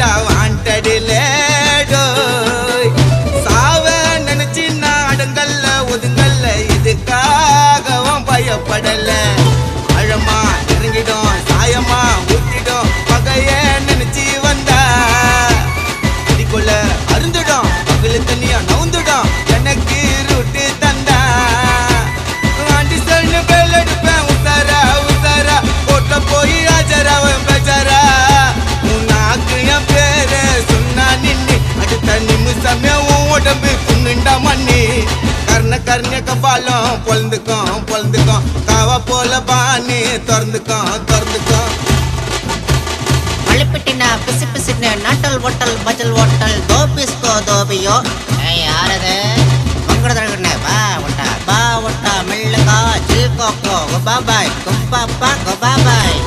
தாண்டா வாண்டடில சாவ நினைச்சு நாடுங்கல்ல ஒதுங்கல்ல இதுக்காகவும் பயப்படல ஆழமா இறங்கிடும் சாயமா ஊத்திடும் பகைய நினைச்சு வந்தா இதுக்குள்ள அருந்துடும் பகல தண்ணியா நவுந்துடும் எனக்கு ரூட்டு தந்தா ஆண்டி சொல்லு பேல் எடுப்பேன் உசாரா உசாரா போட்ட போய் ஆஜராவன் பேச்சாரா உன்னாக்கு என் பேரு சொன்னா நின்னு அடுத்த நிமிஷமே உன் உடம்பு புண்ணுண்டா மண்ணி கர்ண கபாலம் பொழுந்துக்கும் காவா போல பாணி திறந்துக்கும் மழுப்பிட்டினா பிசு பிசுன்னு நாட்டல் ஓட்டல் பஜல் ஓட்டல் தோபிஸ்கோ தோபியோ யாரது மங்கடதழகண்ணே பா ஒட்டா மெல்லுகா ஜில் கோக்கோ குபாபாய் குப்பாப்பா குபாபாய்